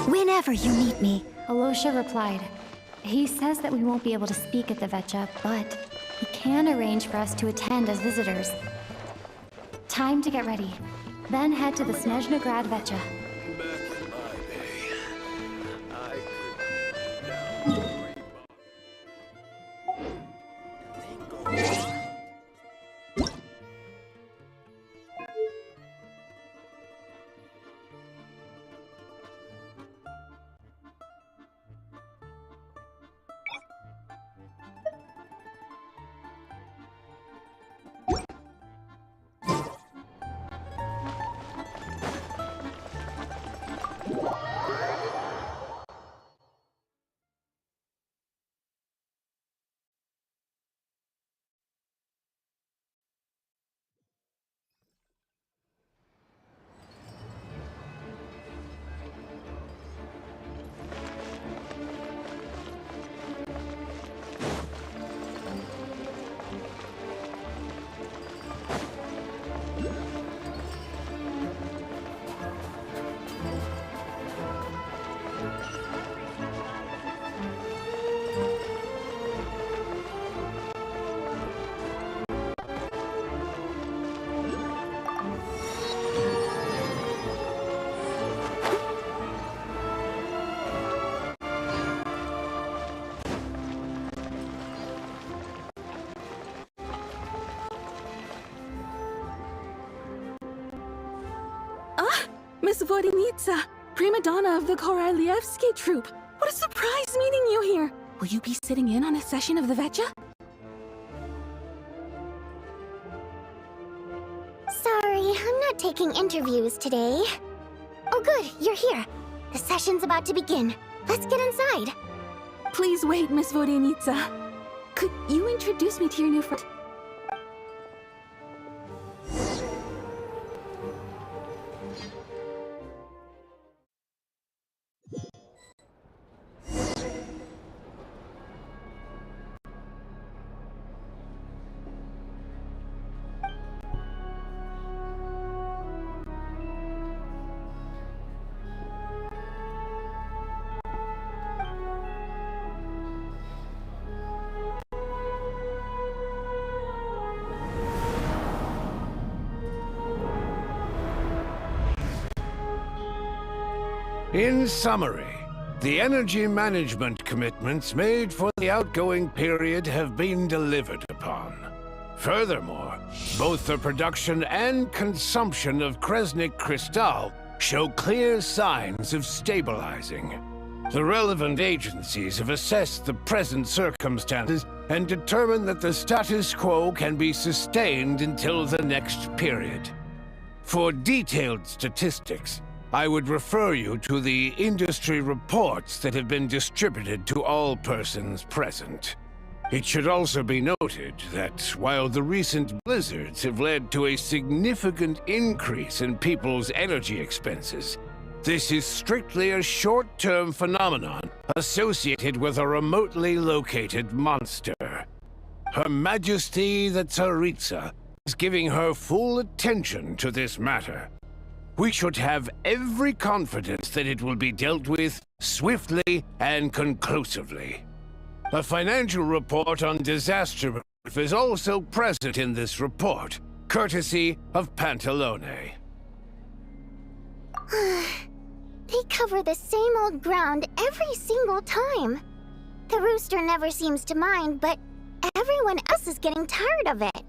Whenever you need me. Alosha replied. He says that we won't be able to speak at the Vetcha, but he can arrange for us to attend as visitors. Time to get ready. Then head to the Snezhnograd Vetcha. Miss Vodinitsa, prima donna of the Korolievsky troupe. What a surprise meeting you here! Will you be sitting in on a session of the Vetcha? Sorry, I'm not taking interviews today. Oh good, you're here. The session's about to begin. Let's get inside. Please wait, Miss Vodinitsa. Could you introduce me to your new friend? In summary, the energy management commitments made for the outgoing period have been delivered upon. Furthermore, both the production and consumption of Kresnik Crystal show clear signs of stabilizing. The relevant agencies have assessed the present circumstances and determined that the status quo can be sustained until the next period. For detailed statistics, I would refer you to the industry reports that have been distributed to all persons present. It should also be noted that while the recent blizzards have led to a significant increase in people's energy expenses, this is strictly a short-term phenomenon associated with a remotely located monster. Her Majesty the Tsaritsa is giving her full attention to this matter. We should have every confidence that it will be dealt with swiftly and conclusively. A financial report on disaster relief is also present in this report, courtesy of Pantalone. They cover the same old ground every single time. The rooster never seems to mind, but everyone else is getting tired of it.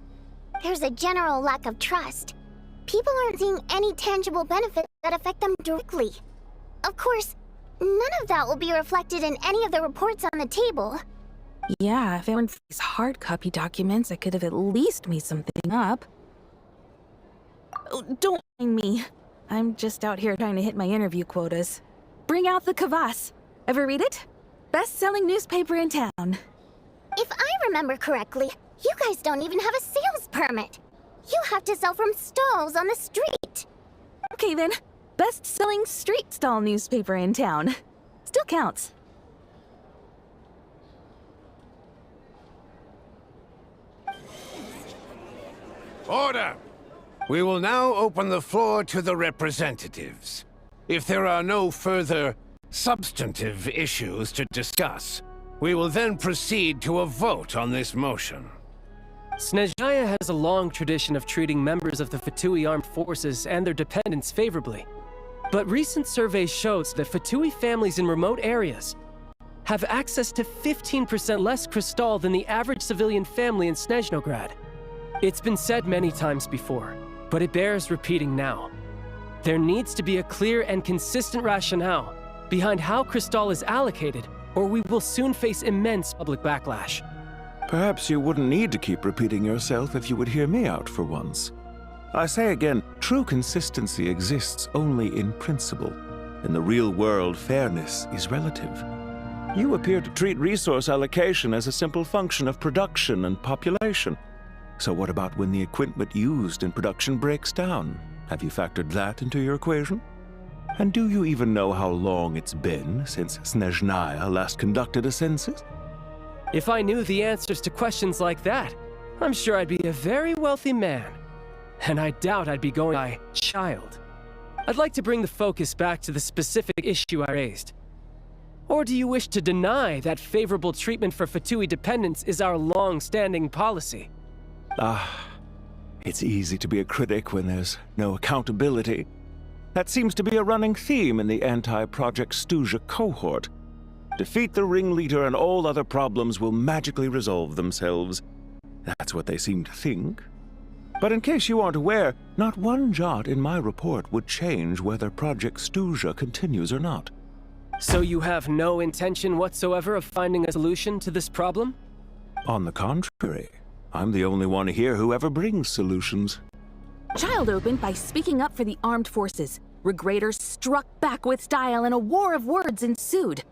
There's a general lack of trust. People aren't seeing any tangible benefits that affect them directly. Of course, none of that will be reflected in any of the reports on the table. Yeah, if it weren't for these hard copy documents, I could have at least made something up. Oh, don't mind me. I'm just out here trying to hit my interview quotas. Bring out the kvass. Ever read it? Best-selling newspaper in town. If I remember correctly, you guys don't even have a sales permit. You have to sell from stalls on the street. Okay then, best-selling street stall newspaper in town. Still counts. Order! We will now open the floor to the representatives. If there are no further substantive issues to discuss, we will then proceed to a vote on this motion. Snezhnaya has a long tradition of treating members of the Fatui armed forces and their dependents favorably. But recent surveys shows that Fatui families in remote areas have access to 15% less crystal than the average civilian family in Snezhnograd. It's been said many times before, but it bears repeating now. There needs to be a clear and consistent rationale behind how crystal is allocated, or we will soon face immense public backlash. Perhaps you wouldn't need to keep repeating yourself if you would hear me out for once. I say again, true consistency exists only in principle. In the real world, fairness is relative. You appear to treat resource allocation as a simple function of production and population. So what about when the equipment used in production breaks down? Have you factored that into your equation? And do you even know how long it's been since Snezhnaya last conducted a census? If I knew the answers to questions like that, I'm sure I'd be a very wealthy man. And I doubt I'd be going by child. I'd like to bring the focus back to the specific issue I raised. Or do you wish to deny that favorable treatment for Fatui dependents is our long-standing policy? It's easy to be a critic when there's no accountability. That seems to be a running theme in the anti-Project Stuja cohort. Defeat the ringleader and all other problems will magically resolve themselves. That's what they seem to think. But in case you aren't aware, not one jot in my report would change whether Project Stuja continues or not. So you have no intention whatsoever of finding a solution to this problem? On the contrary, I'm the only one here who ever brings solutions. Child opened by speaking up for the armed forces. Regrator struck back with style and a war of words ensued.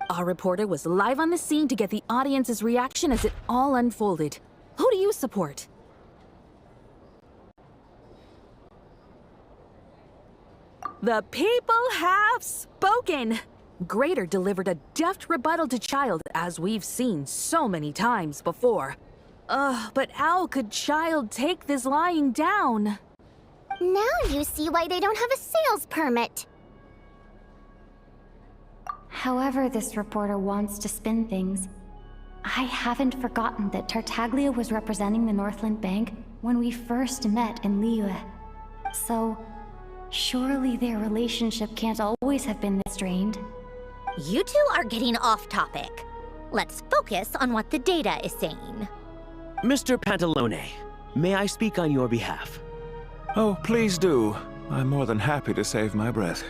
Our reporter was live on the scene to get the audience's reaction as it all unfolded. Who do you support? The people have spoken! Grader delivered a deft rebuttal to Child, as we've seen so many times before. But how could Child take this lying down? Now you see why they don't have a sales permit. However this reporter wants to spin things, I haven't forgotten that Tartaglia was representing the Northland Bank when we first met in Liyue. So, surely their relationship can't always have been this strained. You two are getting off topic. Let's focus on what the data is saying. Mr. Pantalone, may I speak on your behalf? Oh, please do. I'm more than happy to save my breath.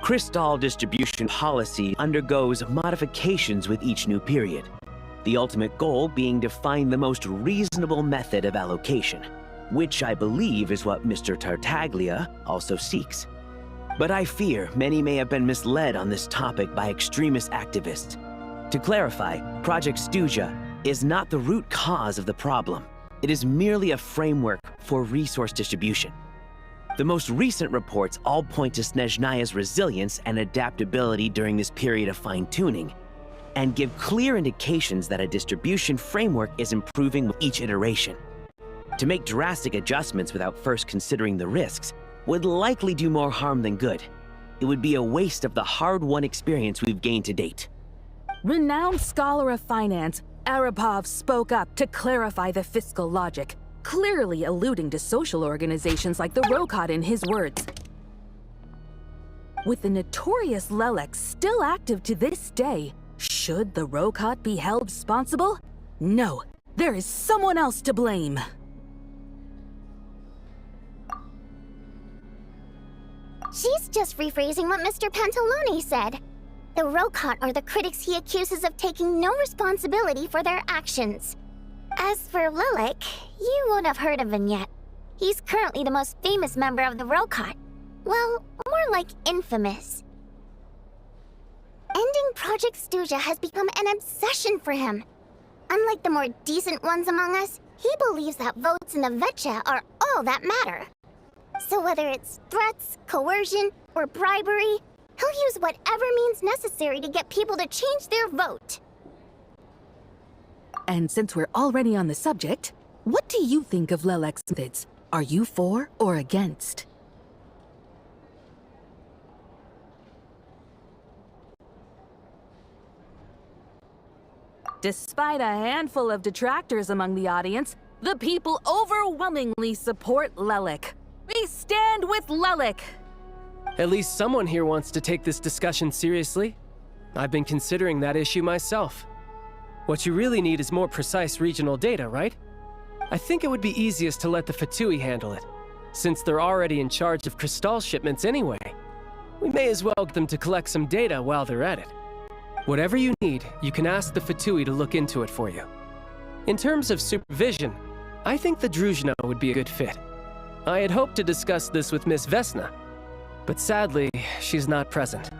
Crystal distribution policy undergoes modifications with each new period. The ultimate goal being to find the most reasonable method of allocation, which I believe is what Mr. Tartaglia also seeks. But I fear many may have been misled on this topic by extremist activists. To clarify, Project Stuja is not the root cause of the problem. It is merely a framework for resource distribution. The most recent reports all point to Snezhnaya's resilience and adaptability during this period of fine-tuning, and give clear indications that a distribution framework is improving with each iteration. To make drastic adjustments without first considering the risks would likely do more harm than good. It would be a waste of the hard-won experience we've gained to date. Renowned scholar of finance, Arapov spoke up to clarify the fiscal logic, clearly alluding to social organizations like the Rokot in his words. With the notorious Lelek still active to this day, should the Rokot be held responsible? No, there is someone else to blame. She's just rephrasing what Mr. Pantalone said. The Rokot are the critics he accuses of taking no responsibility for their actions. As for Lilik, you won't have heard of him yet. He's currently the most famous member of the Rokot. Well, more like infamous. Ending Project Stuja has become an obsession for him. Unlike the more decent ones among us, he believes that votes in the Vetcha are all that matter. So whether it's threats, coercion, or bribery, he'll use whatever means necessary to get people to change their vote. And since we're already on the subject, what do you think of Lelek's methods? Are you for or against? Despite a handful of detractors among the audience, the people overwhelmingly support Lelek. We stand with Lelek! At least someone here wants to take this discussion seriously. I've been considering that issue myself. What you really need is more precise regional data, right? I think it would be easiest to let the Fatui handle it, since they're already in charge of Crystal shipments anyway. We may as well get them to collect some data while they're at it. Whatever you need, you can ask the Fatui to look into it for you. In terms of supervision, I think the Druzhna would be a good fit. I had hoped to discuss this with Miss Vesna, but sadly, she's not present.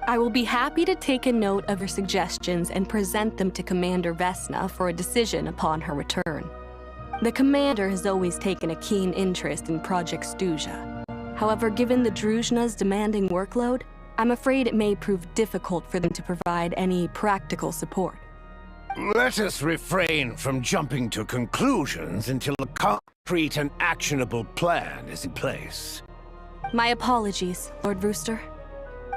I will be happy to take a note of your suggestions and present them to Commander Vesna for a decision upon her return. The Commander has always taken a keen interest in Project Stuja. However, given the Druzhna's demanding workload, I'm afraid it may prove difficult for them to provide any practical support. Let us refrain from jumping to conclusions until a concrete and actionable plan is in place. My apologies, Lord Rooster.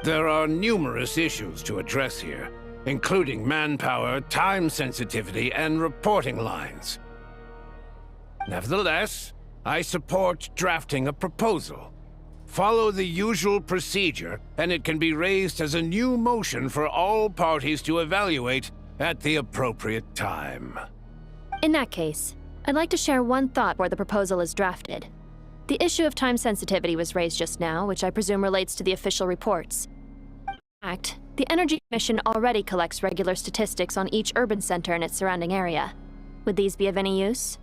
There are numerous issues to address here, including manpower, time sensitivity, and reporting lines. Nevertheless, I support drafting a proposal. Follow the usual procedure, and it can be raised as a new motion for all parties to evaluate at the appropriate time. In that case, I'd like to share one thought where the proposal is drafted. The issue of time sensitivity was raised just now, which I presume relates to the official reports. In fact, the Energy Commission already collects regular statistics on each urban center and its surrounding area. Would these be of any use?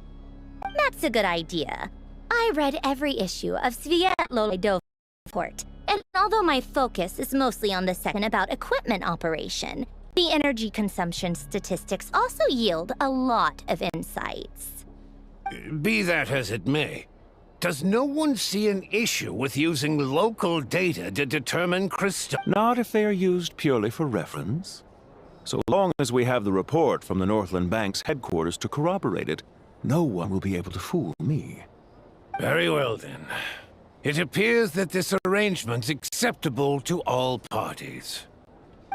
That's a good idea. I read every issue of Sviatlo report, and although my focus is mostly on the section about equipment operation, the energy consumption statistics also yield a lot of insights. Be that as it may, does no one see an issue with using local data to determine crystal? Not if they are used purely for reference. So long as we have the report from the Northland Bank's headquarters to corroborate it, no one will be able to fool me. Very well, then. It appears that this arrangement's acceptable to all parties.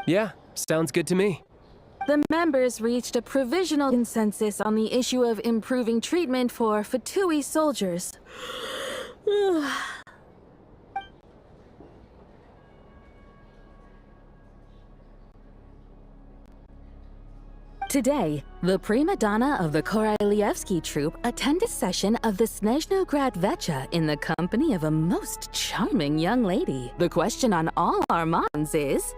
Yeah, sounds good to me. The members reached a provisional consensus on the issue of improving treatment for Fatui soldiers. Today, the prima donna of the Korailievsky troupe attended a session of the Snezhnograd Vetcha in the company of a most charming young lady. The question on all our minds is,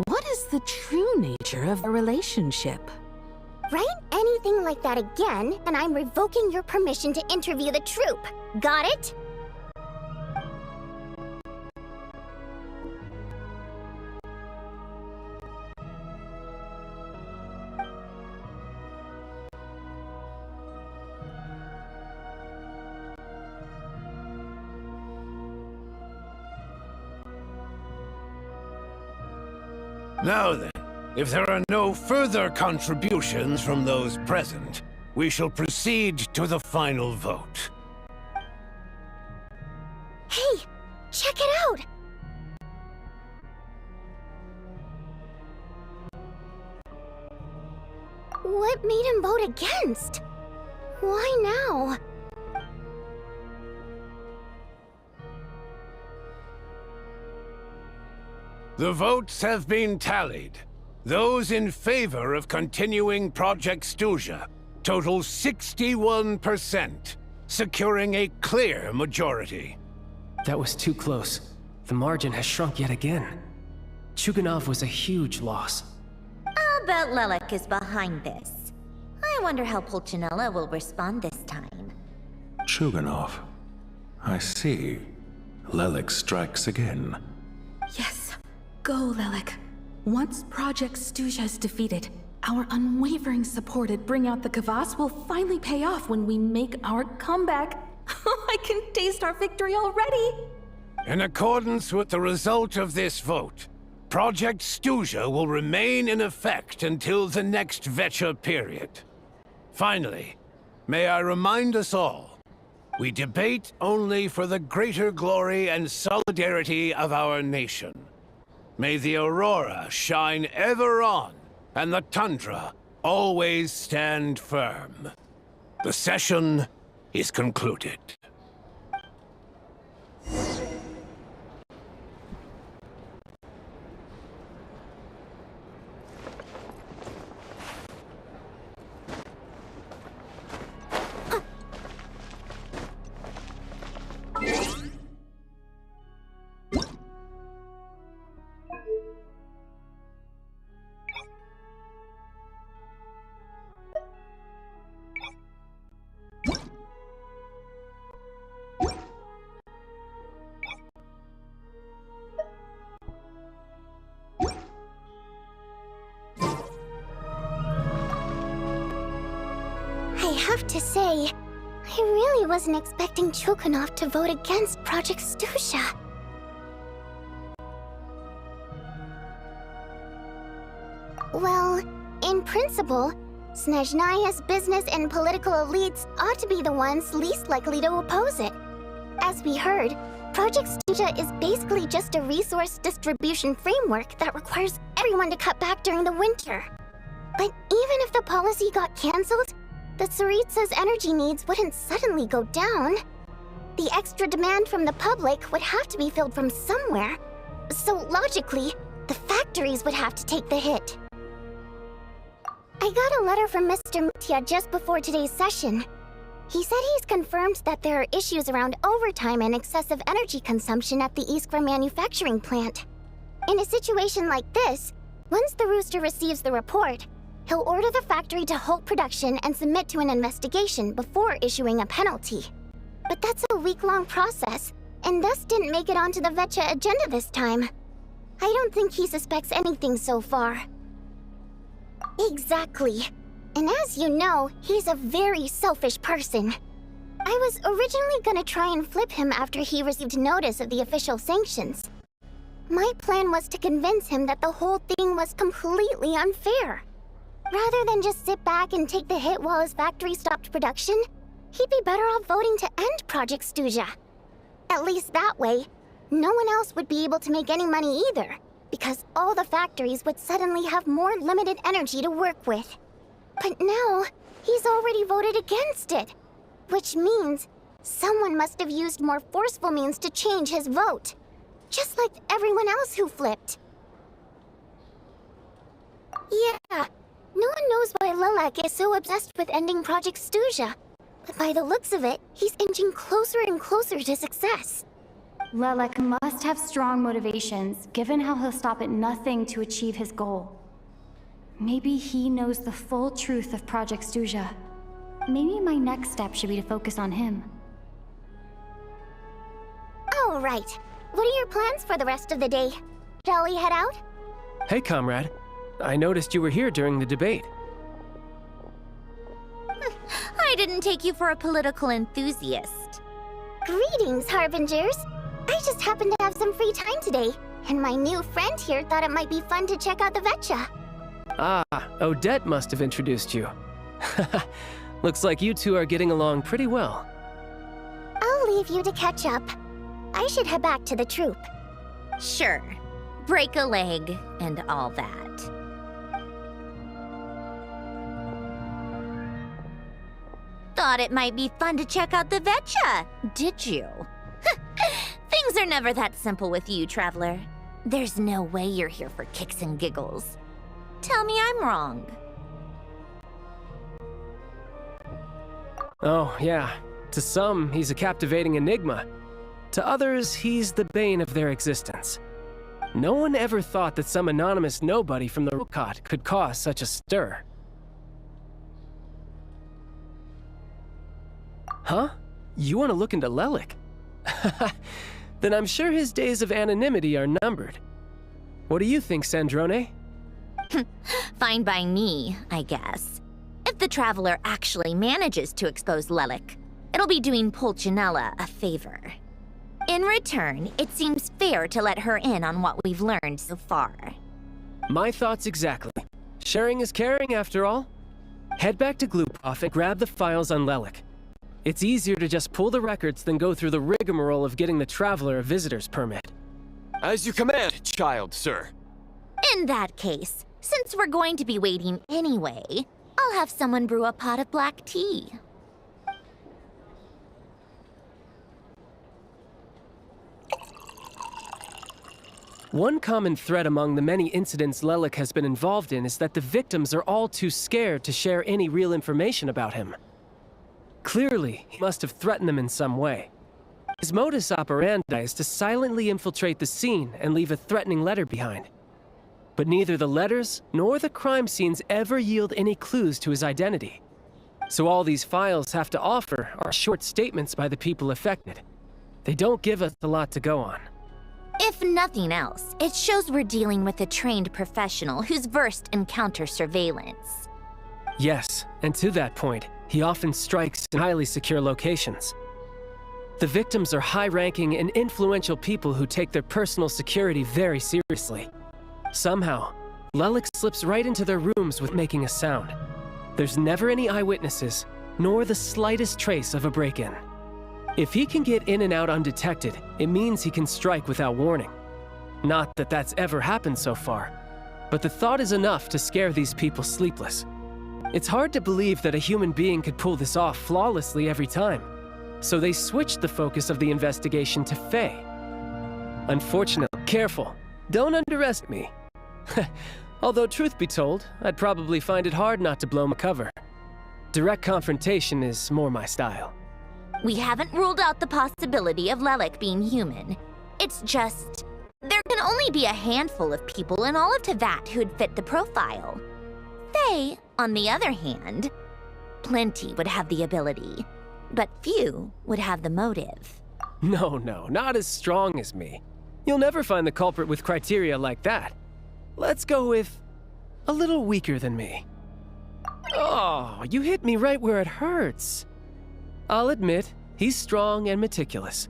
what is the true nature of a relationship? Write anything like that again, and I'm revoking your permission to interview the troupe. Got it? Now then, if there are no further contributions from those present, we shall proceed to the final vote. Hey, check it out! What made him vote against? Why now? The votes have been tallied. Those in favor of continuing Project Stuja total 61%, securing a clear majority. That was too close. The margin has shrunk yet again. Chuganov was a huge loss. I'll bet Lelek is behind this. I wonder how Pulcinella will respond this time. Chuganov. I see. Lelek strikes again. Yes. Go, Lelek. Once Project Stuja is defeated, our unwavering support at Bring Out the Kvass will finally pay off when we make our comeback. I can taste our victory already! In accordance with the result of this vote, Project Stuja will remain in effect until the next Vecha period. Finally, may I remind us all, we debate only for the greater glory and solidarity of our nation. May the aurora shine ever on, and the tundra always stand firm. The session is concluded. I have to say, I really wasn't expecting Chuganov to vote against Project Stuja. Well, in principle, Snezhnaya's business and political elites ought to be the ones least likely to oppose it. As we heard, Project Stuja is basically just a resource distribution framework that requires everyone to cut back during the winter. But even if the policy got cancelled, the Tsaritsa's energy needs wouldn't suddenly go down. The extra demand from the public would have to be filled from somewhere. So logically, the factories would have to take the hit. I got a letter from Mr. Mutya just before today's session. He said he's confirmed that there are issues around overtime and excessive energy consumption at the Iskra manufacturing plant. In a situation like this, once the Rooster receives the report, he'll order the factory to halt production and submit to an investigation before issuing a penalty. But that's a week-long process, and thus didn't make it onto the Vecha agenda this time. I don't think he suspects anything so far. Exactly. And as you know, he's a very selfish person. I was originally gonna try and flip him after he received notice of the official sanctions. My plan was to convince him that the whole thing was completely unfair. Rather than just sit back and take the hit while his factory stopped production, he'd be better off voting to end Project Stuja. At least that way, no one else would be able to make any money either, because all the factories would suddenly have more limited energy to work with. But now, he's already voted against it, which means someone must have used more forceful means to change his vote, just like everyone else who flipped. Yeah. No one knows why Lelek is so obsessed with ending Project Stuja, but by the looks of it, he's inching closer and closer to success. Lelek must have strong motivations, given how he'll stop at nothing to achieve his goal. Maybe he knows the full truth of Project Stuja. Maybe my next step should be to focus on him. Oh, right. What are your plans for the rest of the day? Shall we head out? Hey, comrade. I noticed you were here during the debate. I didn't take you for a political enthusiast. Greetings, Harbingers. I just happened to have some free time today, and my new friend here thought it might be fun to check out the Vetcha. Ah, Odette must have introduced you. Looks like you two are getting along pretty well. I'll leave you to catch up. I should head back to the troop. Sure. Break a leg and all that. Thought it might be fun to check out the Vetcha, did you? Things are never that simple with you, Traveler. There's no way you're here for kicks and giggles. Tell me I'm wrong. Oh, yeah. To some, he's a captivating enigma. To others, he's the bane of their existence. No one ever thought that some anonymous nobody from the Rukot could cause such a stir. Huh? You want to look into Lelik? Then I'm sure his days of anonymity are numbered. What do you think, Sandrone? Fine by me, I guess. If the Traveler actually manages to expose Lelik, it'll be doing Pulcinella a favor. In return, it seems fair to let her in on what we've learned so far. My thoughts exactly. Sharing is caring, after all. Head back to Glupov and grab the files on Lelik. It's easier to just pull the records than go through the rigmarole of getting the Traveler a visitor's permit. As you command, child, sir. In that case, since we're going to be waiting anyway, I'll have someone brew a pot of black tea. One common thread among the many incidents Lelik has been involved in is that the victims are all too scared to share any real information about him. Clearly, he must have threatened them in some way. His modus operandi is to silently infiltrate the scene and leave a threatening letter behind. But neither the letters nor the crime scenes ever yield any clues to his identity. So all these files have to offer are short statements by the people affected. They don't give us a lot to go on. If nothing else, it shows we're dealing with a trained professional who's versed in counter-surveillance. Yes, and to that point, he often strikes in highly secure locations. The victims are high-ranking and influential people who take their personal security very seriously. Somehow, Lelik slips right into their rooms with making a sound. There's never any eyewitnesses, nor the slightest trace of a break-in. If he can get in and out undetected, it means he can strike without warning. Not that that's ever happened so far, but the thought is enough to scare these people sleepless. It's hard to believe that a human being could pull this off flawlessly every time, so they switched the focus of the investigation to Faye. Unfortunately, careful, don't underestimate me. Although truth be told, I'd probably find it hard not to blow my cover. Direct confrontation is more my style. We haven't ruled out the possibility of Lelik being human. It's just, there can only be a handful of people in all of Teyvat who'd fit the profile. Faye, on the other hand, plenty would have the ability, but few would have the motive. No, not as strong as me. You'll never find the culprit with criteria like that. Let's go with a little weaker than me. Oh, you hit me right where it hurts. I'll admit, he's strong and meticulous.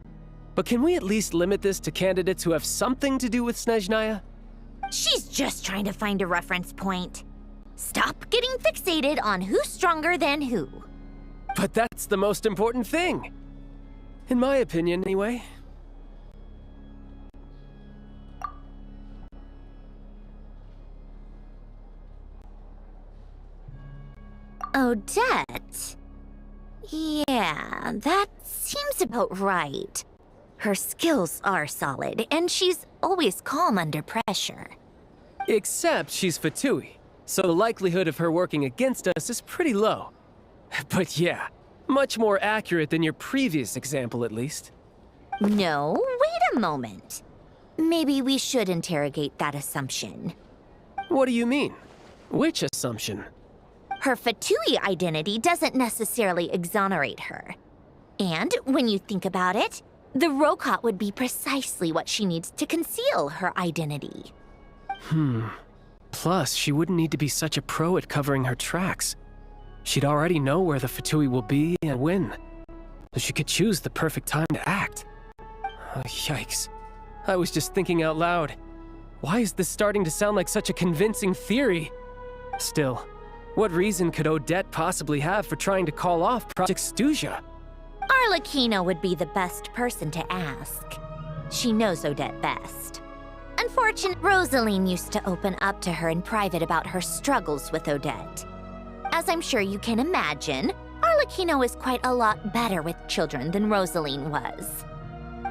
But can we at least limit this to candidates who have something to do with Snezhnaya? She's just trying to find a reference point. Stop getting fixated on who's stronger than who. But that's the most important thing. In my opinion, anyway. Odette? Yeah, that seems about right. Her skills are solid, and she's always calm under pressure. Except she's Fatui, so the likelihood of her working against us is pretty low. But yeah, much more accurate than your previous example, at least. No, wait a moment. Maybe we should interrogate that assumption. What do you mean? Which assumption? Her Fatui identity doesn't necessarily exonerate her. And when you think about it, the Rokot would be precisely what she needs to conceal her identity. Plus, she wouldn't need to be such a pro at covering her tracks. She'd already know where the Fatui will be and when. So she could choose the perfect time to act. Oh, yikes. I was just thinking out loud. Why is this starting to sound like such a convincing theory? Still, what reason could Odette possibly have for trying to call off Project Stuja? Arlecchino would be the best person to ask. She knows Odette best. Unfortunately, ZERLYN used to open up to her in private about her struggles with Odette. As I'm sure you can imagine, Arlecchino is quite a lot better with children than ZERLYN was.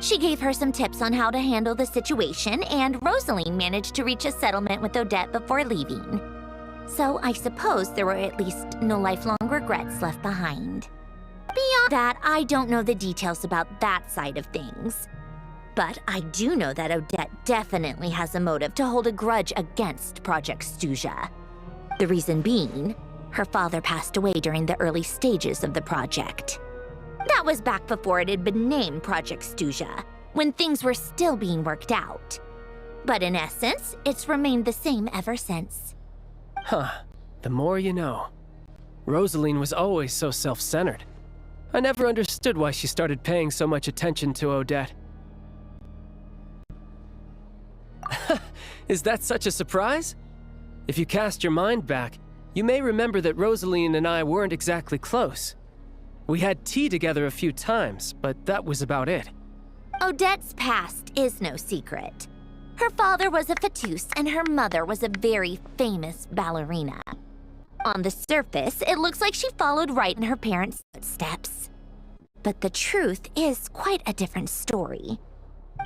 She gave her some tips on how to handle the situation, and ZERLYN managed to reach a settlement with Odette before leaving. So I suppose there were at least no lifelong regrets left behind. Beyond that, I don't know the details about that side of things. But I do know that Odette definitely has a motive to hold a grudge against Project Stuja. The reason being, her father passed away during the early stages of the project. That was back before it had been named Project Stuja, when things were still being worked out. But in essence, it's remained the same ever since. Huh. The more you know. ZERLYN was always so self-centered. I never understood why she started paying so much attention to Odette. Is that such a surprise? If you cast your mind back, you may remember that ZERLYN and I weren't exactly close. We had tea together a few times, but that was about it. Odette's past is no secret. Her father was a fatus and her mother was a very famous ballerina. On the surface, it looks like she followed right in her parents' footsteps. But the truth is quite a different story.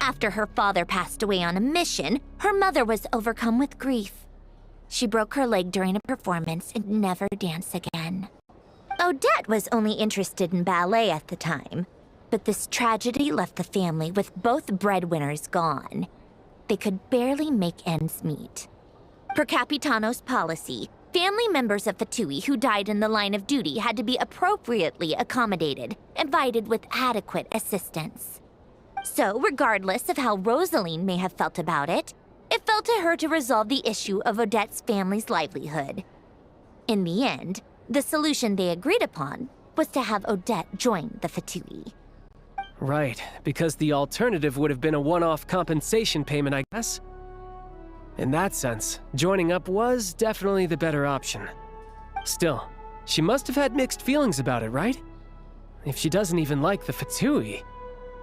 After her father passed away on a mission, her mother was overcome with grief. She broke her leg during a performance and never danced again. Odette was only interested in ballet at the time, but this tragedy left the family with both breadwinners gone. They could barely make ends meet. Per Capitano's policy, family members of Fatui who died in the line of duty had to be appropriately accommodated and provided with adequate assistance. So, regardless of how ZERLYN may have felt about it, it fell to her to resolve the issue of Odette's family's livelihood. In the end, the solution they agreed upon was to have Odette join the Fatui. Right, because the alternative would have been a one-off compensation payment, I guess. In that sense, joining up was definitely the better option. Still, she must have had mixed feelings about it, right? If she doesn't even like the Fatui.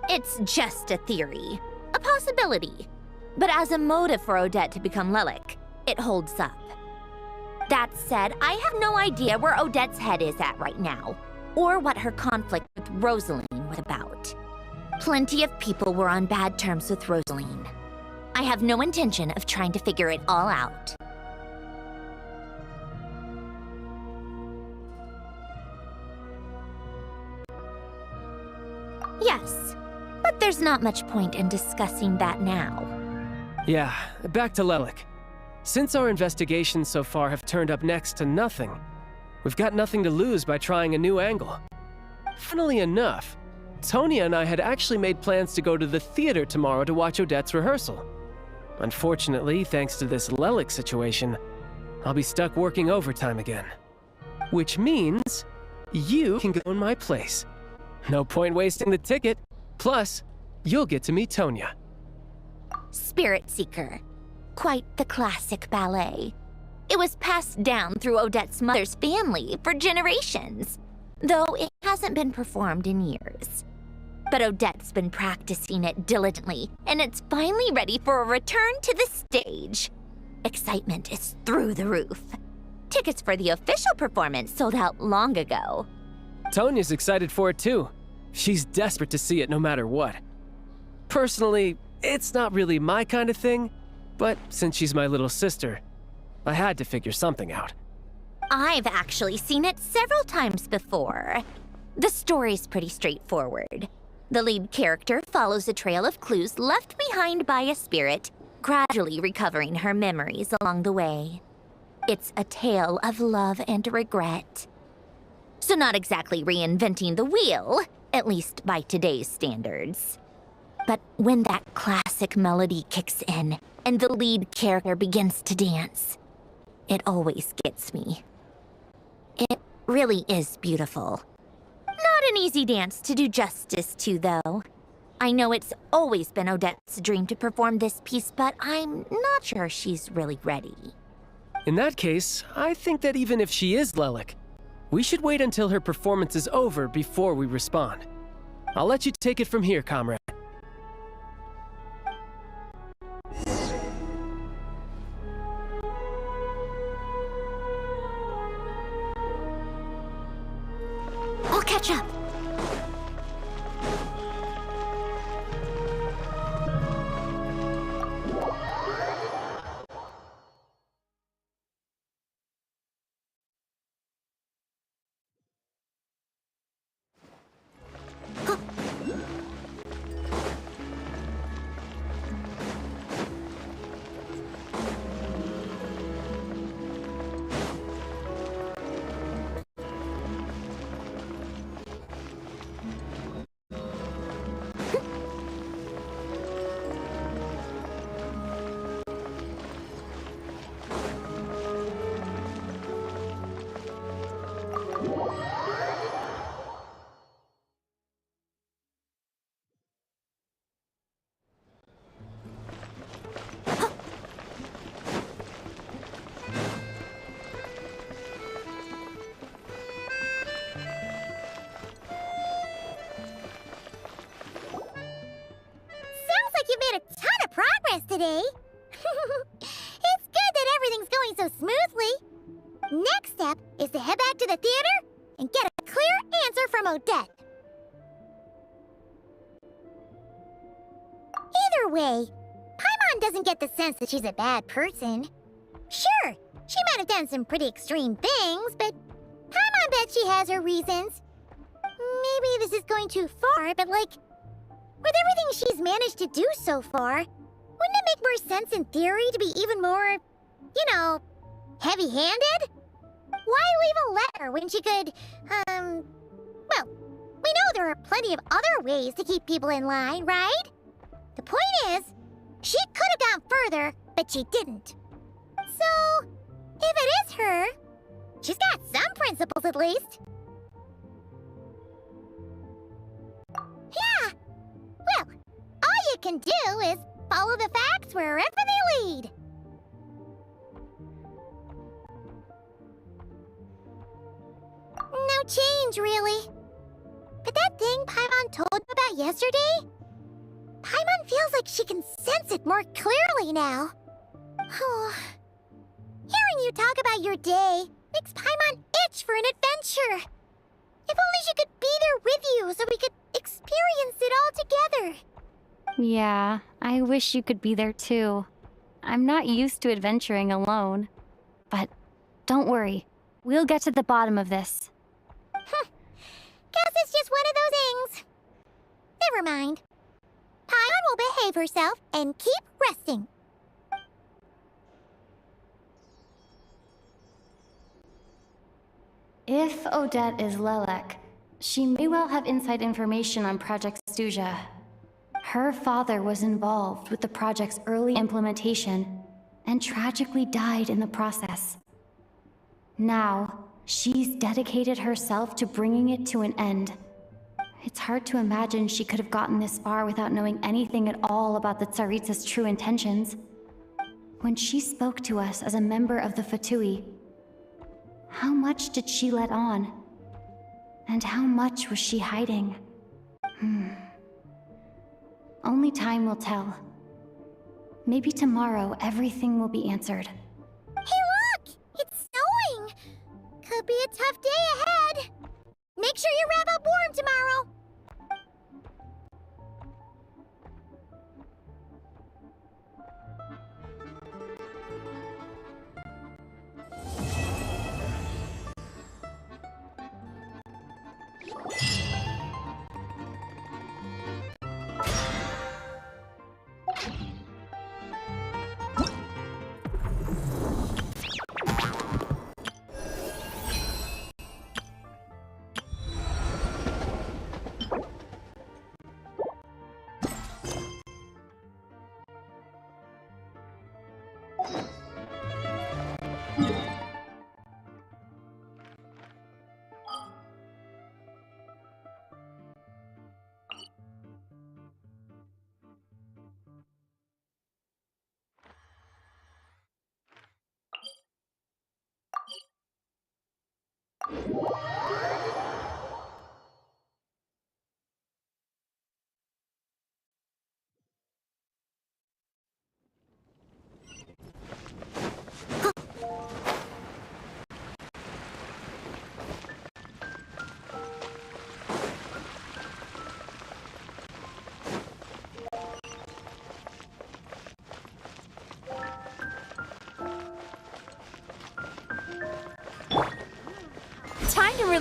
It's just a theory, a possibility. But as a motive for Odette to become Lilac, it holds up. That said, I have no idea where Odette's head is at right now, or what her conflict with ZERLYN was about. Plenty of people were on bad terms with ZERLYN. I have no intention of trying to figure it all out. Yes, but there's not much point in discussing that now. Yeah, back to Lilac. Since our investigations so far have turned up next to nothing, we've got nothing to lose by trying a new angle. Funnily enough, Tonya and I had actually made plans to go to the theater tomorrow to watch Odette's rehearsal. Unfortunately, thanks to this Lilac situation, I'll be stuck working overtime again. Which means you can go in my place. No point wasting the ticket. Plus, you'll get to meet Tonya. Spirit Seeker. Quite the classic ballet. It was passed down through Odette's mother's family for generations, though it hasn't been performed in years. But Odette's been practicing it diligently, and it's finally ready for a return to the stage. Excitement is through the roof. Tickets for the official performance sold out long ago. Tonya's excited for it too. She's desperate to see it no matter what. Personally, it's not really my kind of thing, but since she's my little sister, I had to figure something out. I've actually seen it several times before. The story's pretty straightforward. The lead character follows a trail of clues left behind by a spirit, gradually recovering her memories along the way. It's a tale of love and regret. So not exactly reinventing the wheel, at least by today's standards. But when that classic melody kicks in and the lead character begins to dance, it always gets me. It really is beautiful. Not an easy dance to do justice to, though. I know it's always been Odette's dream to perform this piece, but I'm not sure she's really ready. In that case, I think that even if she is Lelik, we should wait until her performance is over before we respond. I'll let you take it from here, comrade. I'll catch up. Today. It's good that everything's going so smoothly. Next step is to head back to the theater and get a clear answer from Odette. Either way, Paimon doesn't get the sense that she's a bad person. Sure, she might have done some pretty extreme things, but Paimon bets she has her reasons. Maybe this is going too far, but like, with everything she's managed to do so far, wouldn't it make more sense in theory to be even more, you know, heavy-handed? Why leave a letter when she could, well, we know there are plenty of other ways to keep people in line, right? The point is, she could have gone further, but she didn't. So, if it is her, she's got some principles at least. Yeah, well, all you can do is follow the facts wherever they lead. No change, really. But that thing Paimon told you about yesterday? Paimon feels like she can sense it more clearly now. Hearing you talk about your day makes Paimon itch for an adventure. If only she could be there with you so we could experience it all together. Yeah, I wish you could be there too. I'm not used to adventuring alone. But don't worry, we'll get to the bottom of this. Guess it's just one of those things. Never mind. Paimon will behave herself and keep resting. If Odette is Lelek, she may well have inside information on Project Stuja. Her father was involved with the project's early implementation and tragically died in the process. Now, she's dedicated herself to bringing it to an end. It's hard to imagine she could have gotten this far without knowing anything at all about the Tsaritsa's true intentions. When she spoke to us as a member of the Fatui, how much did she let on? And how much was she hiding? Only time will tell. Maybe tomorrow everything will be answered. Hey look! It's snowing! Could be a tough day ahead. Make sure you wrap up warm tomorrow.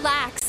relax.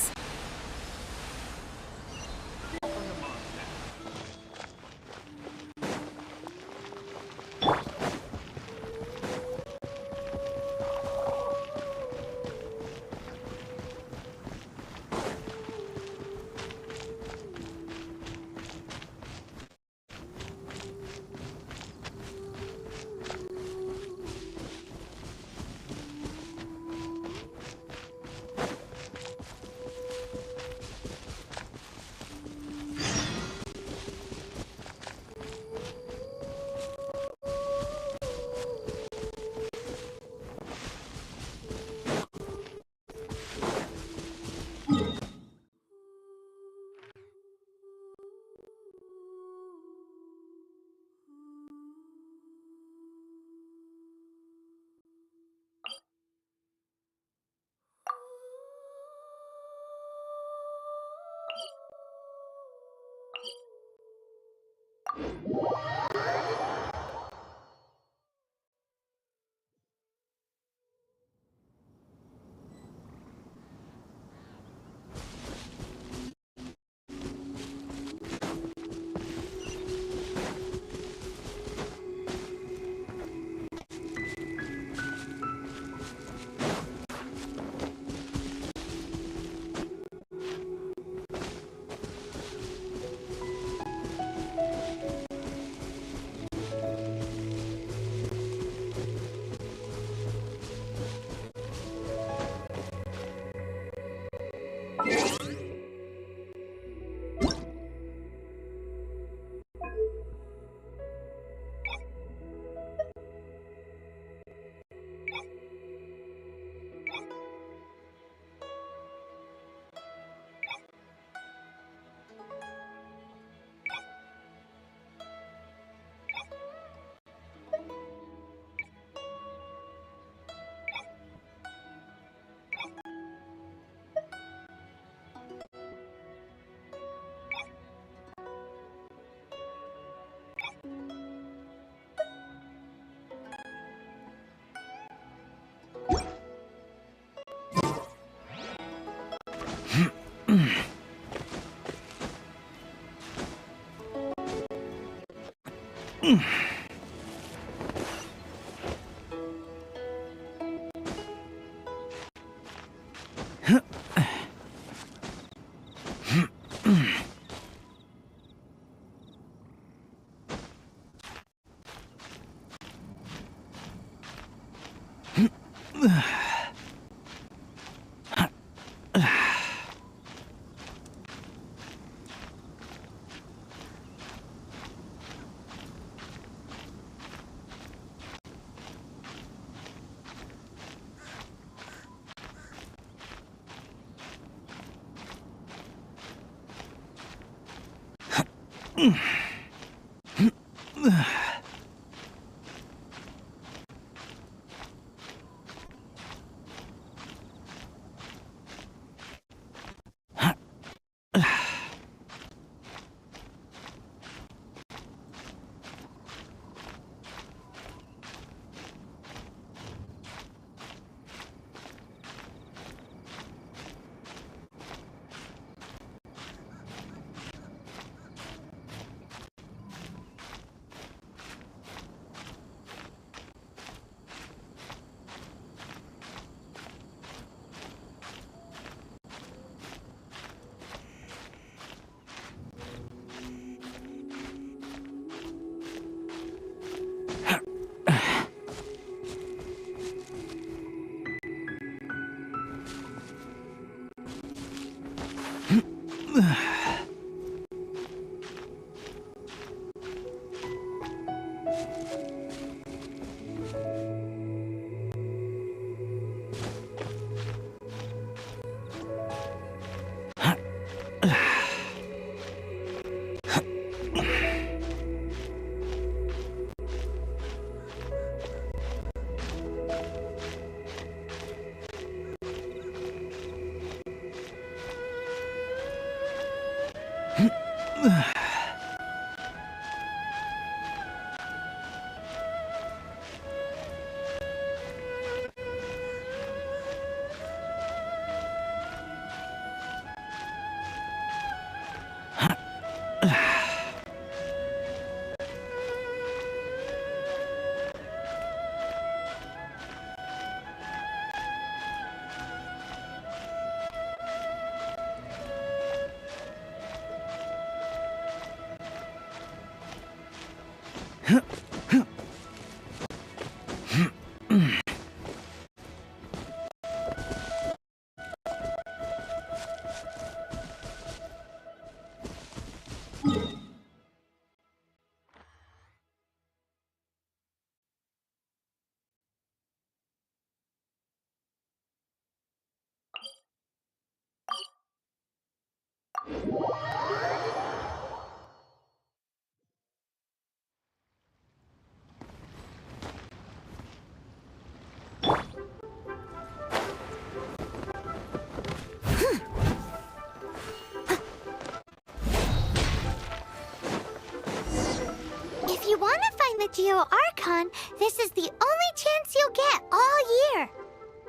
If you want to find the Geo-Archon, this is the only chance you'll get all year.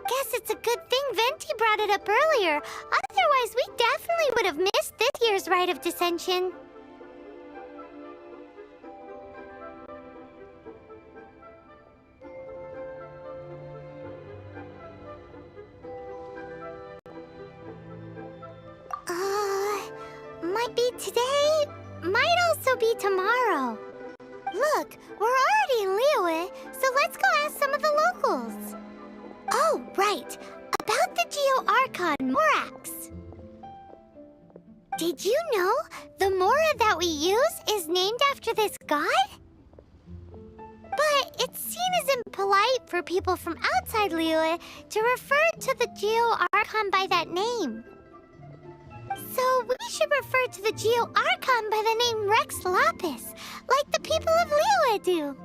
Guess it's a good thing Venti brought it up earlier. Otherwise, we definitely would have missed this year's Rite of Dissension. Might be today, might also be tomorrow. Look, we're already in Liyue, so let's go ask some of the locals. Oh, right. About the Geo-Archon Morax. Did you know the Mora that we use is named after this god? But it's seen as impolite for people from outside Liyue to refer to the Geo-Archon by that name. So we should refer to the Geo-Archon by the name Rex Lapis, like the people of Liyue do.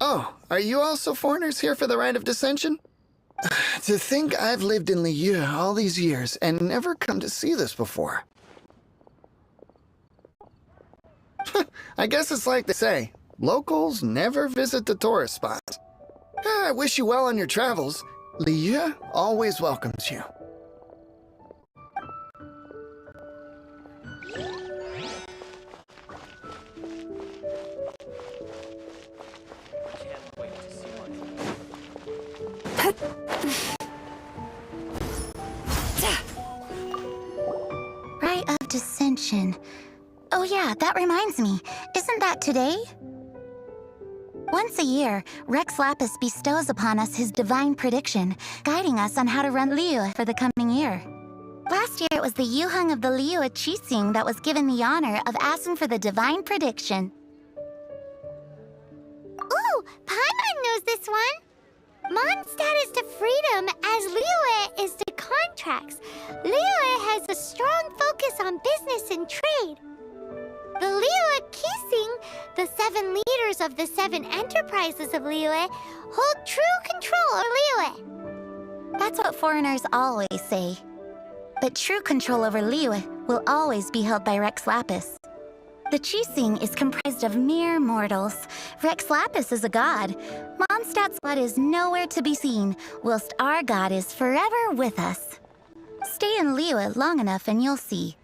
Oh, are you also foreigners here for the Rite of Dissension? To think I've lived in Liyue all these years and never come to see this before. I guess it's like they say, locals never visit the tourist spots. I wish you well on your travels. Liyue always welcomes you. Rite of Dissension. Oh yeah, that reminds me. Isn't that today? Once a year, Rex Lapis bestows upon us his divine prediction, guiding us on how to run Liyue for the coming year. Last year, it was the Yuheng of the Liyue Qixing that was given the honor of asking for the divine prediction. Ooh, Paimon knows this one! Mondstadt is to freedom as Liyue is to contracts. Liyue has a strong focus on business and trade. The Liyue Qixing, the 7 leaders of the 7 enterprises of Liyue, hold true control of Liyue. That's what foreigners always say. But true control over Liyue will always be held by Rex Lapis. The Qixing is comprised of mere mortals. Rex Lapis is a god. Mondstadt's god is nowhere to be seen, whilst our god is forever with us. Stay in Liyue long enough and you'll see.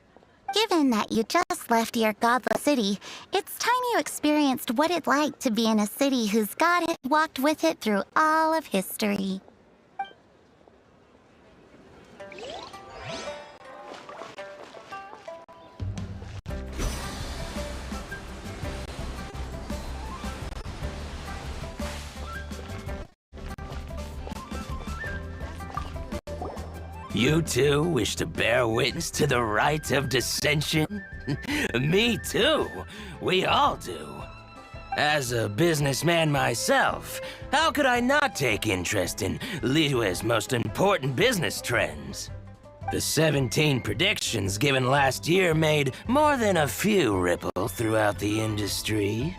Given that you just left your godless city, it's time you experienced what it's like to be in a city whose god has walked with it through all of history. You two wish to bear witness to the Rite of Dissension? Me too. We all do. As a businessman myself, how could I not take interest in Liyue's most important business trends? The 17 predictions given last year made more than a few ripple throughout the industry.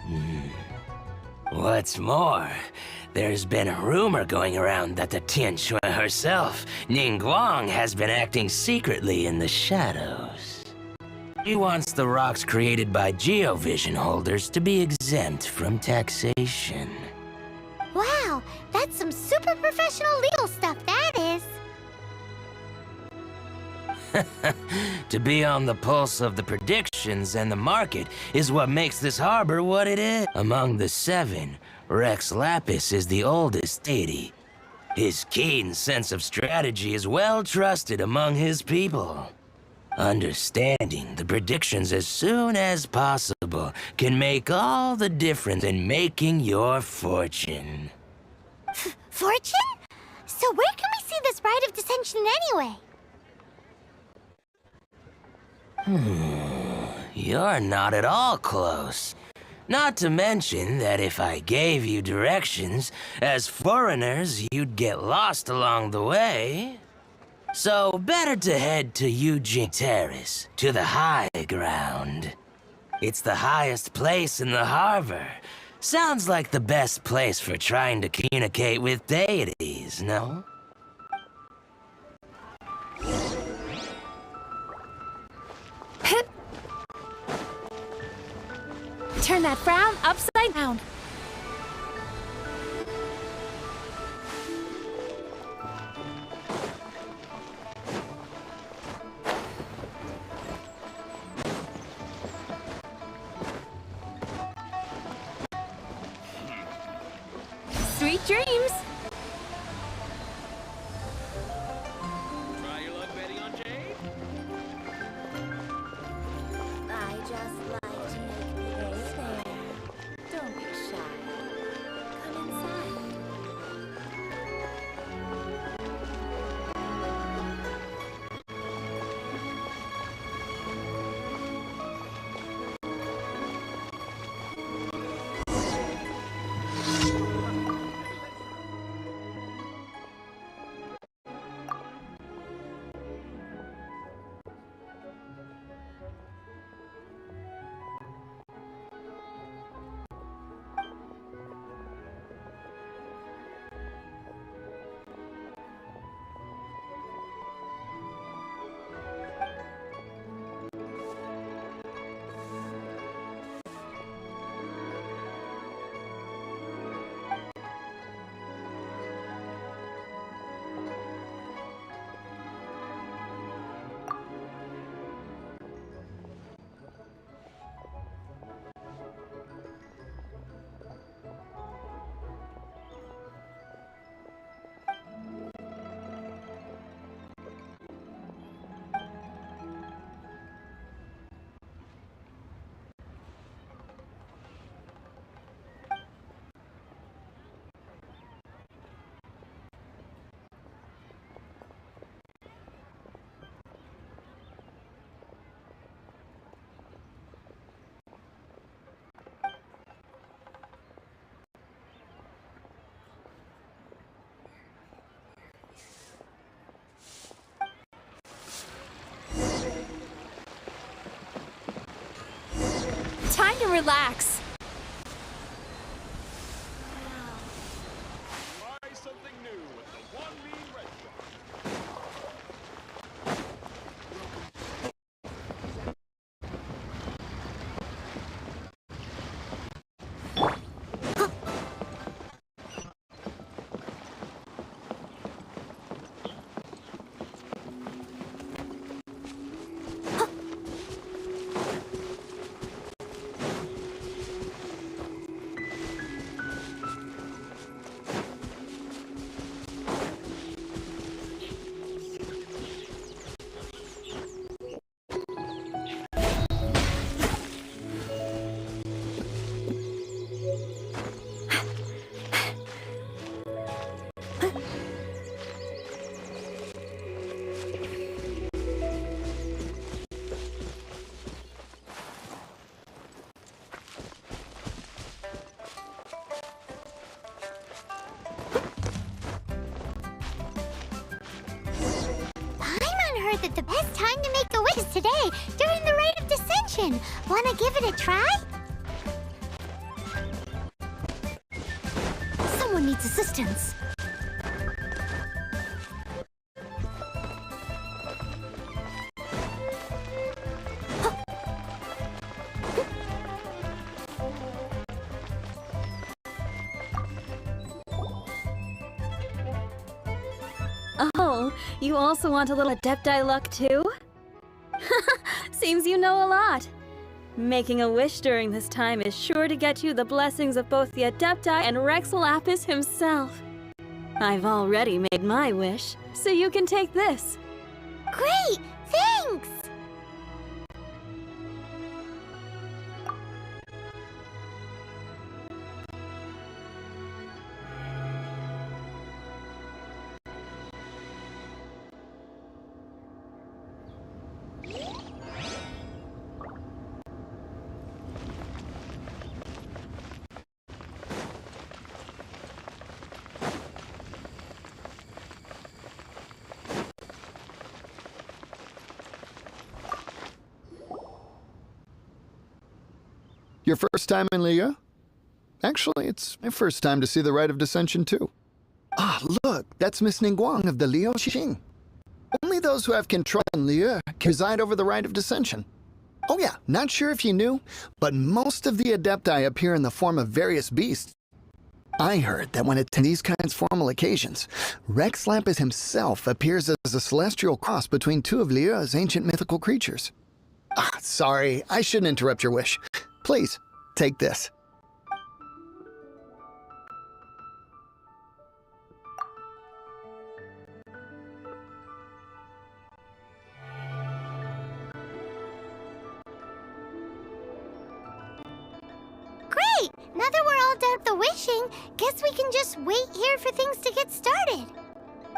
What's more, there's been a rumor going around that the Tianshui herself, Ningguang, has been acting secretly in the shadows. He wants the rocks created by geovision holders to be exempt from taxation. Wow, that's some super professional legal stuff, that is. To be on the pulse of the predictions and the market is what makes this harbor what it is. Among the 7, Rex Lapis is the oldest deity. His keen sense of strategy is well trusted among his people. Understanding the predictions as soon as possible can make all the difference in making your fortune. Fortune? So where can we see this rite of dissension anyway? You're not at all close. Not to mention that if I gave you directions, as foreigners, you'd get lost along the way. So better to head to Eugene Terrace, to the high ground. It's the highest place in the harbor. Sounds like the best place for trying to communicate with deities, no? Turn that frown upside down. Sweet dreams. Try your luck betting on Jade? I just like to make space there. Don't be shy. Come inside. Time to relax. Try something new with the One Mean Restaurant. Heard that the best time to make a wish is today, during the rite of dissension. Wanna give it a try? Someone needs assistance. Oh, you also want a little Adepti luck too? Seems you know a lot. Making a wish during this time is sure to get you the blessings of both the Adepti and Rex Lapis himself. I've already made my wish, so you can take this. Great! Thanks! Your first time in Liyue? Actually, it's my first time to see the Rite of Dissension, too. Ah, look, that's Miss Ningguang of the Liu Xing. Only those who have control in Liyue can preside over the Rite of Dissension. Oh yeah, not sure if you knew, but most of the Adepti appear in the form of various beasts. I heard that when attending these kinds of formal occasions, Rex Lapis himself appears as a celestial cross between two of Liyue's ancient mythical creatures. Ah, sorry, I shouldn't interrupt your wish. Please, take this. Great! Now that we're all done with the wishing, guess we can just wait here for things to get started.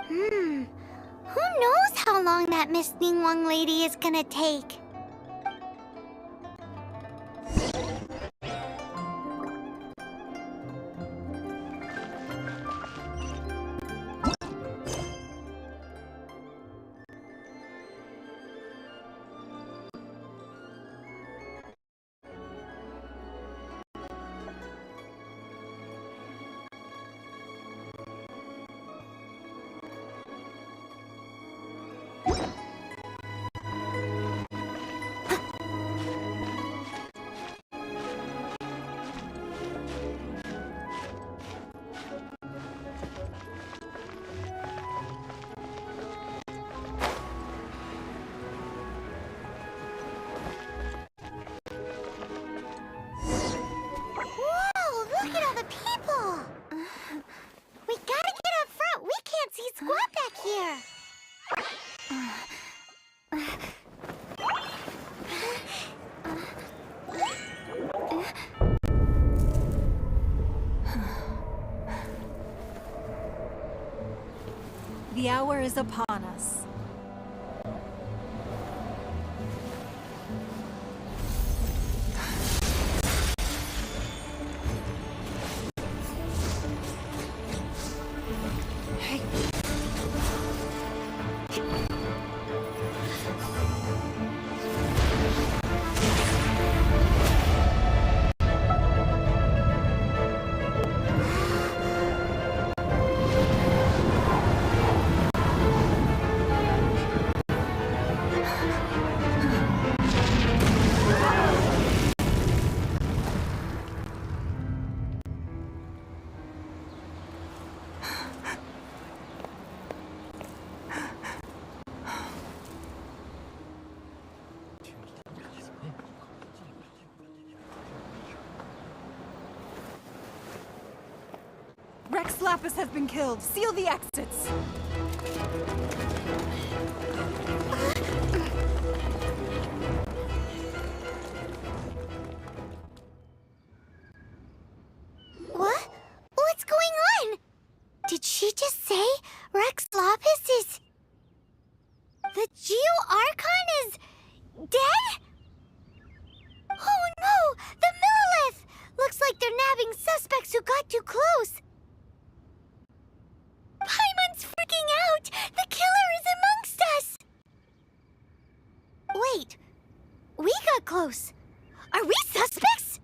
Who knows how long that Miss Ningguang lady is gonna take? Look at all the people! We gotta get up front. We can't see squat back here. The hour is upon us. Rex Lapis has been killed. Seal the exits. What? What's going on? Did she just say Rex Lapis is... The Geo-Archon is... dead? Oh no! The Millilith! Looks like they're nabbing suspects who got too close. Paimon's freaking out! The killer is amongst us! Wait. We got close. Are we suspects?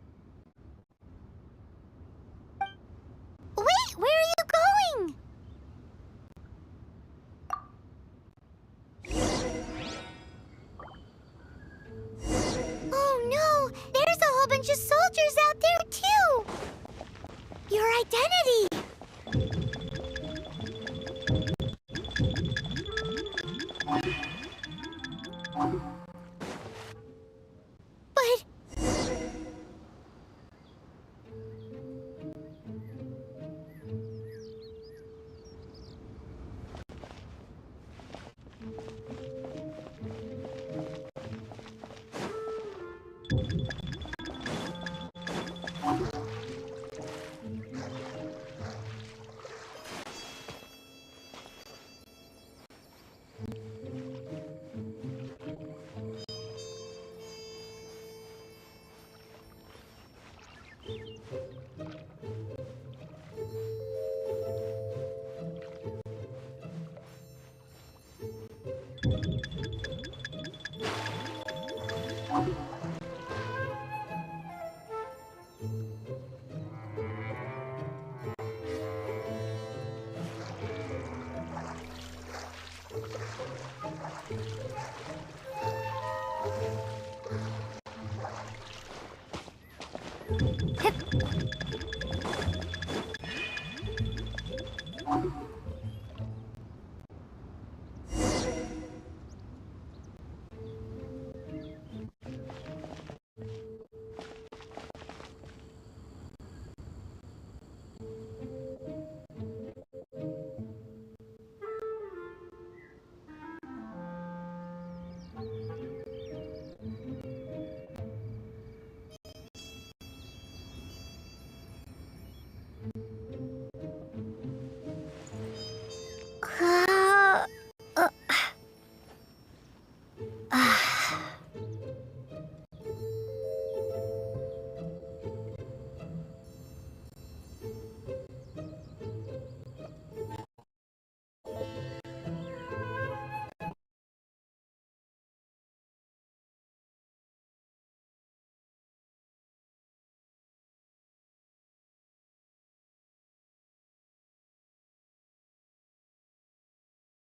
Wait, where are you going? Oh no! There's a whole bunch of soldiers out there too! Your identity! But...